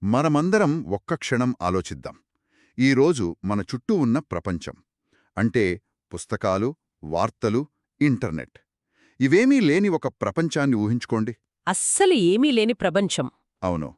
మనమందరం ఒక్క క్షణం ఆలోచిద్దాం. ఈరోజు మన చుట్టూ ఉన్న ప్రపంచం అంటే పుస్తకాలు, వార్తలు, ఇంటర్నెట్ ఇవేమీ లేని ఒక ప్రపంచాన్ని ఊహించుకోండి. అస్సలు ఏమీ లేని ప్రపంచం. అవును.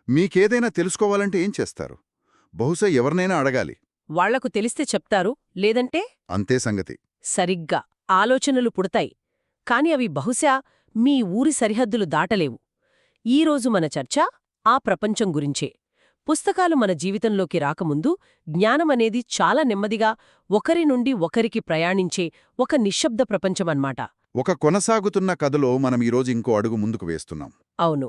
మీకేదైనా తెలుసుకోవాలంటే ఏం చేస్తారు? బహుశా ఎవరినైనా అడగాలి. వాళ్లకు తెలిస్తే చెప్తారు, లేదంటే అంతే సంగతి. సరిగ్గా ఆలోచనలు పుడతాయి. కాని అవి బహుశా మీ ఊరి సరిహద్దులు దాటలేవు. ఈరోజు మన చర్చ ఆ ప్రపంచం గురించే. పుస్తకాలు మన జీవితంలోకి రాకముందు జ్ఞానమనేది చాలా నెమ్మదిగా ఒకరి నుండి ఒకరికి ప్రయాణించే ఒక నిశ్శబ్ద ప్రపంచమన్మాట. ఒక కొనసాగుతున్న కథలో మనం ఈరోజు ఇంకో అడుగు ముందుకు వేస్తున్నాం. అవును.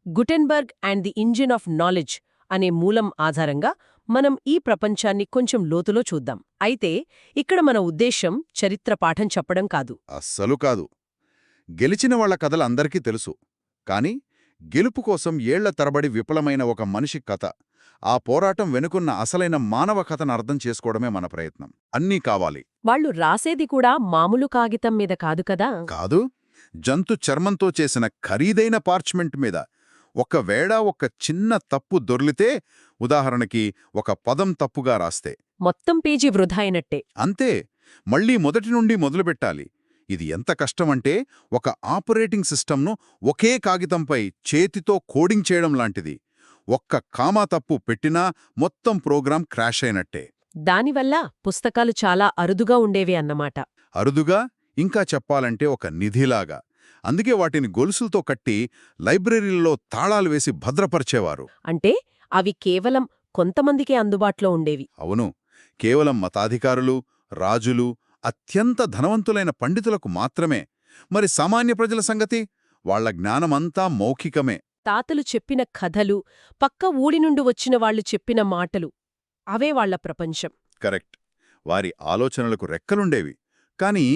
Gutenberg and the engine of knowledge అనే మూలం ఆధారంగా మనం ఈ ప్రపంచాన్ని కొంచెం లోతులో చూద్దాం. అయితే ఇక్కడ మన ఉద్దేశం చరిత్ర పాఠం చెప్పడం కాదు. అస్సలు కాదు. గెలిచిన వాళ్ల కథలు అందరికీ తెలుసు. కాని గెలుపు కోసం ఏళ్ల తరబడి విఫలమైన ఒక మనిషి కథ, ఆ పోరాటం వెనుకున్న అసలైన మానవ కథను అర్థం చేసుకోవడమే మన ప్రయత్నం. అన్నీ కావాలి. వాళ్ళు రాసేది కూడా మామూలు కాగితం మీద కాదు కదా. కాదు, జంతు చర్మంతో చేసిన ఖరీదైన పార్చ్మెంట్ మీద. ఒకవేళ ఒక చిన్న తప్పు దొర్లితే, ఉదాహరణకి ఒక పదం తప్పుగా రాస్తే మొత్తం పేజీ వృధా అయినట్టే. అంతే, మళ్లీ మొదటి నుండి మొదలుపెట్టాలి. ఇది ఎంత కష్టమంటే ఒక ఆపరేటింగ్ సిస్టమ్ను ఒకే కాగితంపై చేతితో కోడింగ్ చేయడం లాంటిది. ఒక్క కామా తప్పు పెట్టినా మొత్తం ప్రోగ్రాం క్రాష్ అయినట్టే. దానివల్ల పుస్తకాలు చాలా అరుదుగా ఉండేవి అన్నమాట. అరుదుగా, ఇంకా చెప్పాలంటే ఒక నిధిలాగా. అందుకే వాటిని గొలుసులతో కట్టి లైబ్రరీల్లో తాళాలు వేసి భద్రపరిచేవారు. అంటే అవి కేవలం కొంతమందికే అందుబాటులో ఉండేవి. అవును, కేవలం మతాధికారులు, రాజులు, అత్యంత ధనవంతులైన పండితులకు మాత్రమే. మరి సామాన్య ప్రజల సంగతి? వాళ్ల జ్ఞానమంతా మౌఖికమే. తాతలు చెప్పిన కథలు, పక్క ఊడి నుండి వచ్చిన వాళ్లు చెప్పిన మాటలు, అవే వాళ్ల ప్రపంచం. కరెక్ట్. వారి ఆలోచనలకు రెక్కలుండేవి, కాని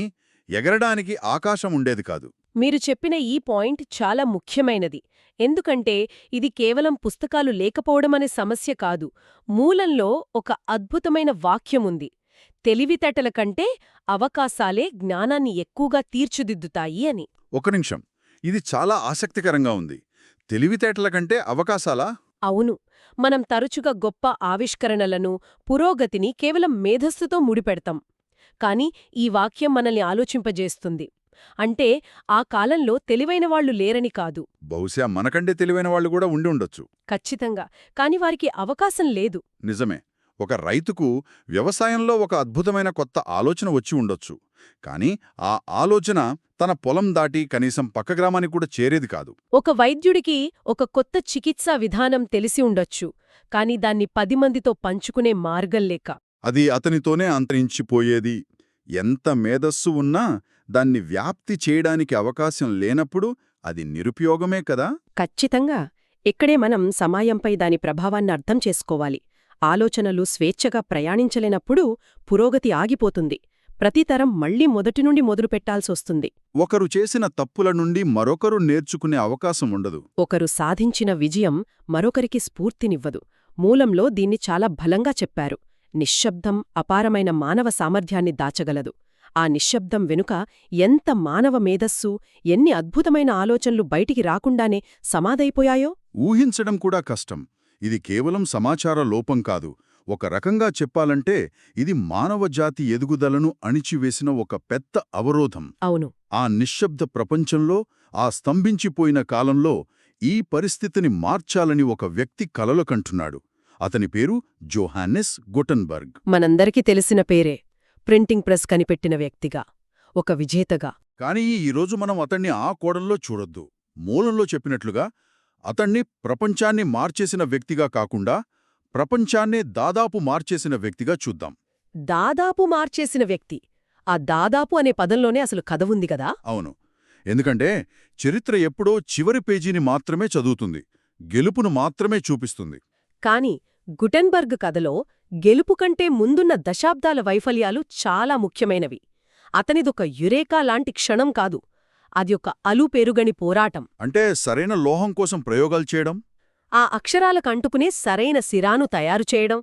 ఎగరడానికి ఆకాశం ఉండేది కాదు. మీరు చెప్పిన ఈ పాయింట్ చాలా ముఖ్యమైనది. ఎందుకంటే ఇది కేవలం పుస్తకాలు లేకపోవడమనే సమస్య కాదు. మూలంలో ఒక అద్భుతమైన వాక్యముంది: తెలివితేటల కంటే అవకాశాలే జ్ఞానాన్ని ఎక్కువగా తీర్చిదిద్దుతాయి అని. ఒక నిమిషం, ఇది చాలా ఆసక్తికరంగా ఉంది. తెలివితేటల కంటే అవకాశాలా? అవును. మనం తరచుగా గొప్ప ఆవిష్కరణలను, పురోగతిని కేవలం మేధస్సుతో ముడిపెడతాం. కాని ఈ వాక్యం మనల్ని ఆలోచింపజేస్తుంది. అంటే ఆ కాలంలో తెలివైనవాళ్లు లేరని కాదు. బహుశా మనకంటే తెలివైన వాళ్ళు కూడా ఉండి ఉండొచ్చు. ఖచ్చితంగా. కాని వారికి అవకాశం లేదు. నిజమే. ఒక రైతుకు వ్యవసాయంలో ఒక అద్భుతమైన కొత్త ఆలోచన వచ్చి ఉండొచ్చు. కాని ఆ ఆలోచన తన పొలం దాటి కనీసం పక్క గ్రామానికి కూడా చేరేది కాదు. ఒక వైద్యుడికి ఒక కొత్త చికిత్సా విధానం తెలిసి ఉండొచ్చు. కాని దాన్ని 10 మందితో పంచుకునే మార్గం లేక అది అతనితోనే అంతరించిపోయేది. ఎంత మేధస్సు ఉన్నా దాన్ని వ్యాప్తి చేయడానికి అవకాశం లేనప్పుడు అది నిరుపయోగమే కదా. ఖచ్చితంగా. ఇక్కడే మనం సమయంపై దాని ప్రభావాన్ని అర్థం చేసుకోవాలి. ఆలోచనలు స్వేచ్ఛగా ప్రయాణించలేనప్పుడు పురోగతి ఆగిపోతుంది. ప్రతి తరం మళ్లీ మొదటి నుండి మొదలుపెట్టాల్సొస్తుంది. ఒకరు చేసిన తప్పుల నుండి మరొకరు నేర్చుకునే అవకాశం ఉండదు. ఒకరు సాధించిన విజయం మరొకరికి స్ఫూర్తినివ్వదు. మూలంలో దీన్ని చాలా బలంగా చెప్పారు. నిశ్శబ్దం అపారమైన మానవ సామర్థ్యాన్ని దాచగలదు. ఆ నిశ్శబ్దం వెనుక ఎంత మానవ మేధస్సు, ఎన్ని అద్భుతమైన ఆలోచనలు బయటికి రాకుండానే సమాధైపోయాయో ఊహించడం కూడా కష్టం. ఇది కేవలం సమాచార లోపం కాదు. ఒక రకంగా చెప్పాలంటే ఇది మానవజాతి ఎదుగుదలను అణిచివేసిన ఒక పెద్ద అవరోధం. అవును. ఆ నిశ్శబ్ద ప్రపంచంలో, ఆ స్తంభించిపోయిన కాలంలో ఈ పరిస్థితిని మార్చాలని ఒక వ్యక్తి కలలు కంటున్నాడు. అతని పేరు జోహాన్నెస్ గుటెన్బర్గ్. మనందరికీ తెలిసిన పేరే. ప్రింటింగ్ ప్రెస్ కనిపెట్టిన వ్యక్తిగా, ఒక విజేతగా. కానీ ఈరోజు మనం అతన్ని ఆ కోణంలో చూడొద్దు. మూలంలో చెప్పినట్లుగా అతన్ని ప్రపంచాన్ని మార్చేసిన వ్యక్తిగా కాకుండా, ప్రపంచాన్నే దాదాపు మార్చేసిన వ్యక్తిగా చూద్దాం. దాదాపు మార్చేసిన వ్యక్తి. ఆ దాదాపు అనే పదంలోనే అసలు కథ ఉంది కదా. అవును. ఎందుకంటే చరిత్ర ఎప్పుడో చివరి పేజీని మాత్రమే చదువుతుంది, గెలుపును మాత్రమే చూపిస్తుంది. కాని గుటెన్బర్గ్ కథలో గెలుపు కంటే ముందున్న దశాబ్దాల వైఫల్యాలు చాలా ముఖ్యమైనవి. అతనిదొక యురేకా లాంటి క్షణం కాదు. అది ఒక అలుపెరుగని పోరాటం. అంటే సరైన లోహం కోసం ప్రయోగాలు చేయడం, ఆ అక్షరాలకంటుకునే సరైన సిరాను తయారు చేయడం,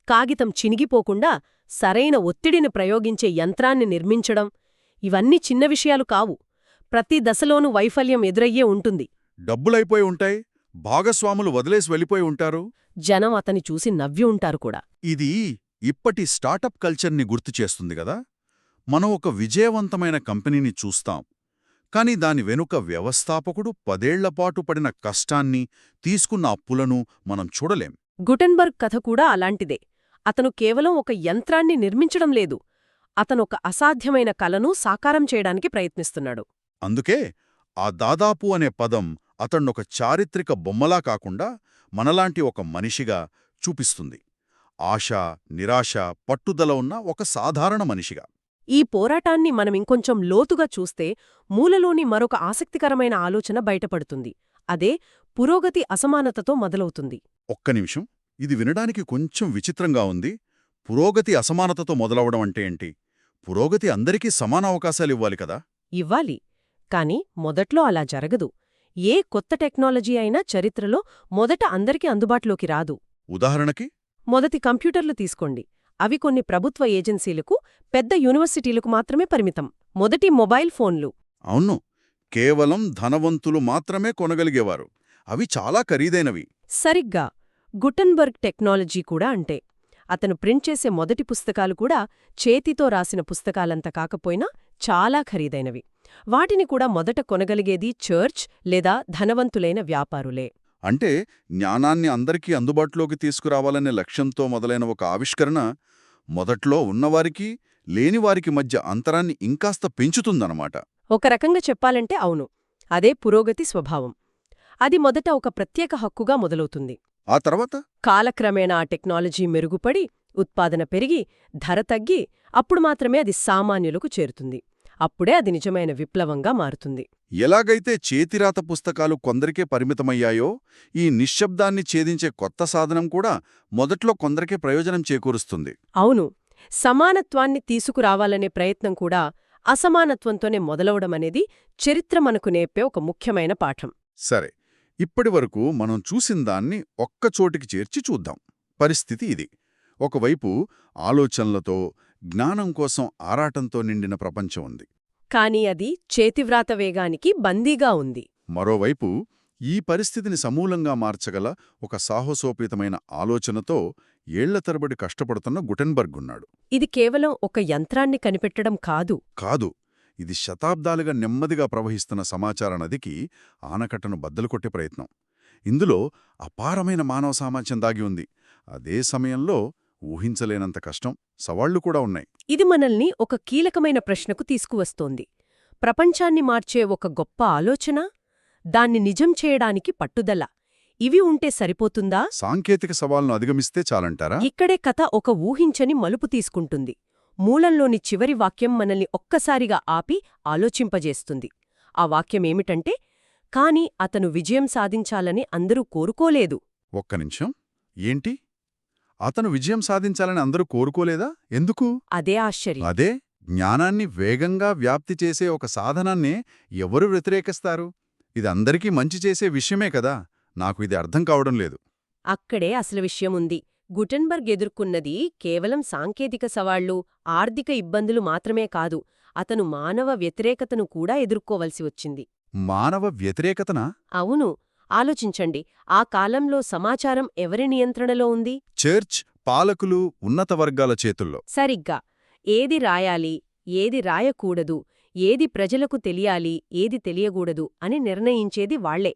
కాగితం చినిగిపోకుండా సరైన ఒత్తిడిని ప్రయోగించే యంత్రాన్ని నిర్మించడం, ఇవన్నీ చిన్న విషయాలు కావు. ప్రతి దశలోనూ వైఫల్యం ఎదురయ్యే ఉంటుంది. డబ్బులైపోయి ఉంటాయి, భాగస్వాములు వదిలేసి వెళ్ళిపోయి ఉంటారు. జనం అతని చూసి నవ్వి ఉంటారు కూడా. ఇది ఇప్పటి స్టార్టప్ కల్చర్ని గుర్తు చేస్తుంది గదా. మనం ఒక విజయవంతమైన కంపెనీని చూస్తాం, కాని దాని వెనుక వ్యవస్థాపకుడు 10 ఏళ్లపాటు పడిన కష్టాన్ని, తీసుకున్న అప్పులను మనం చూడలేం. గుటెన్బర్గ్ కథ కూడా అలాంటిదే. అతను కేవలం ఒక యంత్రాన్ని నిర్మించడం లేదు, అతనొక అసాధ్యమైన కలను సాకారం చేయడానికి ప్రయత్నిస్తున్నాడు. అందుకే ఆ దాదాపు అనే పదం అతన్నొక చారిత్రక బొమ్మలా కాకుండా మనలాంటి ఒక మనిషిగా చూపిస్తుంది. ఆశ, నిరాశ, పట్టుదల ఉన్న ఒక సాధారణ మనిషిగా. ఈ పోరాటాన్ని మనమింకొంచెం లోతుగా చూస్తే మూలలోని మరొక ఆసక్తికరమైన ఆలోచన బయటపడుతుంది. అదే పురోగతి అసమానతతో మొదలవుతుంది. ఒక్క నిమిషం, ఇది వినడానికి కొంచెం విచిత్రంగా ఉంది. పురోగతి అసమానతతో మొదలవడం అంటే ఏంటి? పురోగతి అందరికీ సమాన అవకాశాలివ్వాలి కదా. ఇవ్వాలి. కాని మొదట్లో అలా జరగదు. ఏ కొత్త టెక్నాలజీ అయినా చరిత్రలో మొదట అందరికీ అందుబాటులోకి రాదు. ఉదాహరణకి మొదటి కంప్యూటర్లు తీసుకోండి. అవి కొన్ని ప్రభుత్వ ఏజెన్సీలకు, పెద్ద యూనివర్సిటీలకు మాత్రమే పరిమితం. మొదటి మొబైల్ ఫోన్లు అవును, కేవలం ధనవంతులు మాత్రమే కొనగలిగేవారు. అవి చాలా ఖరీదైనవి. సరిగ్గా గుటెన్బర్గ్ టెక్నాలజీ కూడా అంటే. అతను ప్రింట్ చేసే మొదటి పుస్తకాలు కూడా చేతితో రాసిన పుస్తకాలంత కాకపోయినా చాలా ఖరీదైనవి. వాటిని కూడా మొదట కొనగలిగేది చర్చ్ లేదా ధనవంతులైన వ్యాపారులే. అంటే జ్ఞానాన్ని అందరికీ అందుబాటులోకి తీసుకురావాలనే లక్ష్యంతో మొదలైన ఒక ఆవిష్కరణ మొదట్లో ఉన్నవారికి, లేనివారికి మధ్య అంతరాన్ని ఇంకాస్త పెంచుతుందన్నమాట. ఒక రకంగా చెప్పాలంటే అవును, అదే పురోగతి స్వభావం. అది మొదట ఒక ప్రత్యేక హక్కుగా మొదలవుతుంది. ఆ తర్వాత కాలక్రమేణా ఆ టెక్నాలజీ మెరుగుపడి, ఉత్పాదన పెరిగి, ధర తగ్గి, అప్పుడు మాత్రమే అది సామాన్యులకు చేరుతుంది. అప్పుడే అది నిజమైన విప్లవంగా మారుతుంది. ఎలాగైతే చేతిరాత పుస్తకాలు కొందరికే పరిమితమయ్యాయో, ఈ నిశ్శబ్దాన్ని ఛేదించే కొత్త సాధనం కూడా మొదట్లో కొందరికే ప్రయోజనం చేకూరుస్తుంది. అవును, సమానత్వాన్ని తీసుకురావాలనే ప్రయత్నం కూడా అసమానత్వంతోనే మొదలవడమనేది చరిత్ర మనకు నేర్పే ఒక ముఖ్యమైన పాఠం. సరే, ఇప్పటివరకు మనం చూసిందాన్ని ఒక్కచోటికి చేర్చి చూద్దాం. పరిస్థితి ఇది. ఒకవైపు ఆలోచనలతో, జ్ఞానం కోసం ఆరాటంతో నిండిన ప్రపంచం ఉంది. కాని అది చేతివ్రాత వేగానికి బందీగా ఉంది. మరోవైపు ఈ పరిస్థితిని సమూలంగా మార్చగల ఒక సాహసోపేతమైన ఆలోచనతో ఏళ్ల తరబడి కష్టపడుతున్న గుటెన్బర్గ్ ఉన్నాడు. ఇది కేవలం ఒక యంత్రాన్ని కనిపెట్టడం కాదు. ఇది శతాబ్దాలుగా నెమ్మదిగా ప్రవహిస్తున్న సమాచార నదికి ఆనకట్టను బద్దలు కొట్టే ప్రయత్నం. ఇందులో అపారమైన మానవ సామర్థ్యం దాగి ఉంది. అదే సమయంలో ఊహించలేనంత కష్టం, సవాళ్లు కూడా ఉన్నాయి. ఇది మనల్ని ఒక కీలకమైన ప్రశ్నకు తీసుకువస్తోంది. ప్రపంచాన్ని మార్చే ఒక గొప్ప ఆలోచన, దాన్ని నిజం చేయడానికి పట్టుదల, ఇవి ఉంటే సరిపోతుందా? సాంకేతిక సవాల్ను అధిగమిస్తే చాలంటారా? ఇక్కడే కథ ఒక ఊహించని మలుపు తీసుకుంటుంది. మూలంలోని చివరి వాక్యం మనల్ని ఒక్కసారిగా ఆపి ఆలోచింపజేస్తుంది. ఆ వాక్యమేమిటంటే, కాని అతను విజయం సాధించాలని అందరూ కోరుకోలేదు. ఒక్క నిమిషం, ఏంటి? అతను విజయం సాధించాలని అందరూ కోరుకోలేదా? ఎందుకు? అదే ఆశ్చర్యం. అదే జ్ఞానాన్ని వేగంగా వ్యాప్తి చేసే ఒక సాధనాన్నే ఎవరు వ్యతిరేకిస్తారు? ఇది అందరికీ మంచి చేసే విషయమే కదా. నాకు ఇది అర్థం కావడం లేదు. అక్కడే అసలు విషయముంది. గుటెన్బర్గ్ ఎదుర్కొన్నది కేవలం సాంకేతిక సవాళ్లు, ఆర్థిక ఇబ్బందులు మాత్రమే కాదు, అతను మానవ వ్యతిరేకతను కూడా ఎదుర్కోవలసి వచ్చింది. మానవ వ్యతిరేకతనా? అవును, ఆలోచించండి. ఆ కాలంలో సమాచారం ఎవరి నియంత్రణలో ఉంది? చర్చ్, పాలకులు, ఉన్నత వర్గాల చేతుల్లో. సరిగ్గా. ఏది రాయాలి, ఏది రాయకూడదు, ఏది ప్రజలకు తెలియాలి, ఏది తెలియకూడదు అని నిర్ణయించేది వాళ్లే.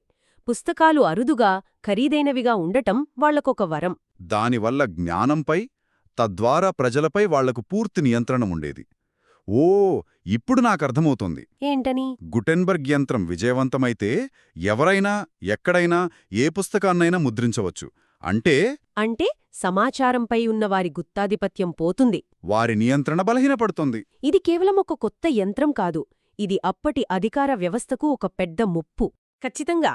పుస్తకాలు అరుదుగా, ఖరీదైనవిగా ఉండటం వాళ్లకొక వరం. దానివల్ల జ్ఞానంపై, తద్వారా ప్రజలపై వాళ్లకు పూర్తి నియంత్రణ ఉండేది. ఓ, ఇప్పుడు నాకర్థమవుతోంది. ఏంటని? గుటెన్బర్గ్ యంత్రం విజయవంతమైతే ఎవరైనా, ఎక్కడైనా, ఏ పుస్తకాన్నైనా ముద్రించవచ్చు. అంటే సమాచారంపై ఉన్నవారి గుత్తాధిపత్యం పోతుంది. వారి నియంత్రణ బలహీనపడుతుంది. ఇది కేవలం ఒక కొత్త యంత్రం కాదు, ఇది అప్పటి అధికార వ్యవస్థకు ఒక పెద్ద ముప్పు. ఖచ్చితంగా.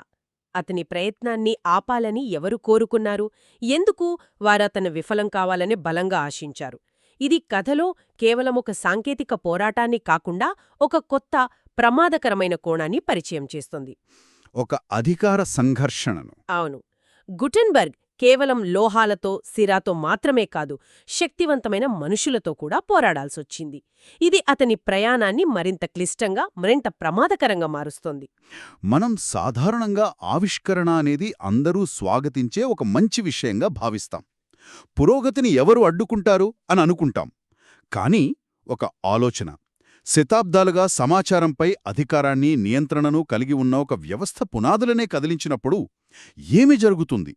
అతని ప్రయత్నాన్ని ఆపాలని ఎవరు కోరుకున్నారు? ఎందుకు వారతను విఫలం కావాలని బలంగా ఆశించారు? ఇది కథలో కేవలం ఒక సాంకేతిక పోరాటాన్ని కాకుండా ఒక కొత్త, ప్రమాదకరమైన కోణాన్ని పరిచయం చేస్తుంది. ఒక అధికార సంఘర్షణను. అవును, గుటెన్బర్గ్ కేవలం లోహాలతో సిరాతో మాత్రమే కాదు, శక్తివంతమైన మనుషులతో కూడా పోరాడాల్సొచ్చింది. ఇది అతని ప్రయాణాన్ని మరింత క్లిష్టంగా, మరింత ప్రమాదకరంగా మారుస్తోంది. మనం సాధారణంగా ఆవిష్కరణ అనేది అందరూ స్వాగతించే ఒక మంచి విషయంగా భావిస్తాం. పురోగతిని ఎవరు అడ్డుకుంటారు అని అనుకుంటాం. కానీ ఒక ఆలోచన, శతాబ్దాలుగా సమాచారంపై అధికారాన్ని, నియంత్రణను కలిగి ఉన్న ఒక వ్యవస్థ పునాదులనే కదిలించినప్పుడు ఏమి జరుగుతుంది?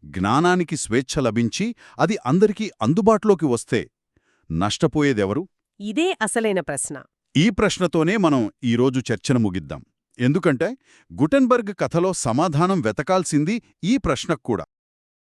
జ్ఞానానికి స్వేచ్ఛ లభించి అది అందరికీ అందుబాటులోకి వస్తే నష్టపోయేదెవరు? ఇదే అసలైన ప్రశ్న. ఈ ప్రశ్నతోనే మనం ఈరోజు చర్చను ముగిద్దాం. ఎందుకంటే గుటెన్బర్గ్ కథలో సమాధానం వెతకాల్సింది ఈ ప్రశ్నకు కూడా.